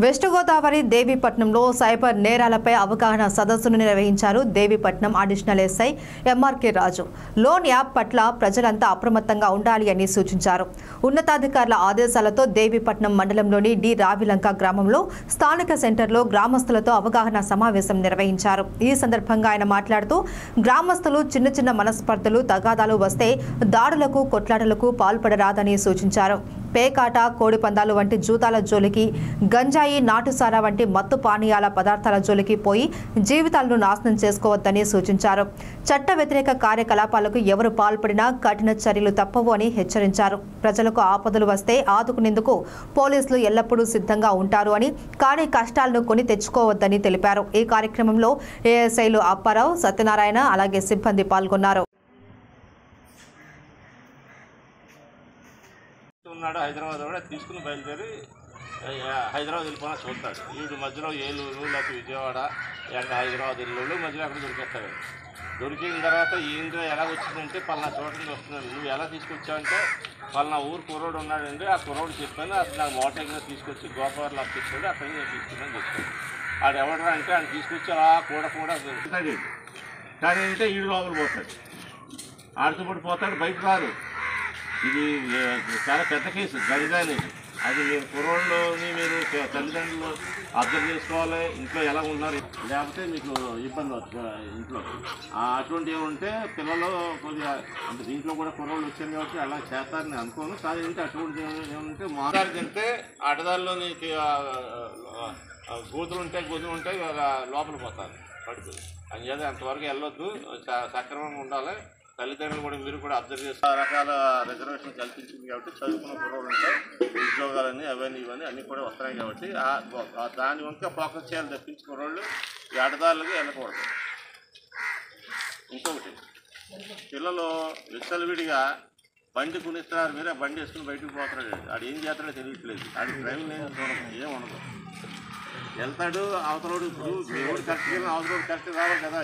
West Godavari దేవీపట్నంలో cyber నేరాలపై అవగాహన సదస్సును నిర్వహించారు. దేవీపట్నం అడిషనల్ ఎస్ఐ ఎంఆర్కే రాజు లోన్ యాప్ పట్ల ప్రజలంతా అప్రమత్తంగా ఉండాలి అని సూచించారు. ఉన్నతాధికారుల ఆదేశాలతో దేవీపట్నం మండలంలోని డి రావిలంక గ్రామంలో స్థానిక సెంటర్లో గ్రామస్తులతో అవగాహన సమావేశం నిర్వహించారు. ఈ సందర్భంగా ఆయన మాట్లాడుతూ గ్రామస్తులు చిన్న చిన్న మనస్పర్ధలు తగాదాలు వస్తే దాడులకు కొట్లాటలకు పాల్పడరాదని సూచించారు. పేకాట, కోడి పందాలు వంటి జూతాల జోలికి, గంజాయి, నాటుసారా వంటి మత్తు పానీయాల పదార్థాల జోలికి పోయి జీవితాలను నాశనం చేసుకోవద్దని సూచించారు. చట్ట వ్యతిరేక కార్యకలాపాలకు ఎవరు పాల్పడినా కఠిన చర్యలు తప్పవు అని హెచ్చరించారు. ప్రజలకు ఆపదలు వస్తే ఆదుకునేందుకు పోలీసులు ఎల్లప్పుడూ సిద్ధంగా ఉంటారు అని, కానీ కష్టాలను కొని తెచ్చుకోవద్దని తెలిపారు. ఈ కార్యక్రమంలో ఏఎస్ఐలు అప్పారావు, సత్యనారాయణ అలాగే సిబ్బంది పాల్గొన్నారు. హైదరాబాద్ కూడా తీసుకుని బయలుదేరి హైదరాబాద్ వెళ్ళిపోయినా చూస్తాడు. వీడు మధ్యలో ఏలూరు లేకపోతే విజయవాడ హైదరాబాద్ వెళ్ళి మధ్యలో అక్కడ దొరికేస్తాడు. దొరికిన తర్వాత ఏంటో ఎలా వచ్చిందంటే పలానా చోట నుంచి వస్తున్నాడు. నువ్వు ఎలా తీసుకొచ్చావంటే పలానా ఊరు కుర్రోడు ఉన్నాడండి, ఆ కుర్రోడు చెప్పాను అసలు నాకు మోటార్ కింద తీసుకొచ్చి గోపావర్లో అప్పించాడు, అక్కడి నుంచి తీసుకున్నాను చెప్తాను. ఆడు ఎవడరా అంటే ఆయన తీసుకొచ్చి అలా కూడా దొరుకుతాడు. కానీ అంటే వీడు లోపల పోతాడు, ఆడితో పాటు పోతాడు, బయట రాదు. ఇది చాలా పెద్ద కేసు, గంజా అనేది. అది మీరు కుర్రోళ్ళని మీరు తల్లిదండ్రులు అబ్జర్వ్ చేసుకోవాలి, ఇంట్లో ఎలా ఉన్నారు, లేకపోతే మీకు ఇబ్బంది అవుతుంది ఇంట్లో. అటువంటివి ఏమంటే పిల్లలు కొద్దిగా అంటే దీంట్లో కూడా కుర్రోళ్ళు వచ్చారు కాబట్టి అలా చేస్తారని అనుకోను. కానీ ఏంటి అటువంటి ఏమంటే మాదారు తింటే అడదాల్లోని గోతులు ఉంటాయి లోపల పోతారు పడుతుంది. అందుచేత అంతవరకు వెళ్ళొద్దు, సక్రమంగా ఉండాలి. తల్లిదండ్రులు కూడా మీరు కూడా అబ్జర్వ్ చేస్తారు. రకాల రిజర్వేషన్ కల్పించింది కాబట్టి చదువుకున్న కుర్రోళ్ళు ఉంటాయి, ఉద్యోగాలని అవన్నీ ఇవన్నీ అన్నీ కూడా వస్తున్నాయి కాబట్టి దాని వంక ఫోకస్ చేయాలి తప్పించి కుర్రోళ్ళు ఆడదారులకి వెళ్ళకూడదు. ఇంకొకటి, పిల్లలు విచ్చలవిడిగా బండి కొనిస్తున్నారు, మీరు ఆ బండి వేసుకుని బయటకు పోతున్నాడు. ఆడు ఏం చేస్తాడో తెలియట్లేదు. ఆడి డ్రైవింగ్ ఏం ఉండదు, వెళ్తాడు అవతలోడు. ఇప్పుడు దేవుడు కరెక్ట్గా అవతలోడు కరెక్ట్ రావాలి కదా.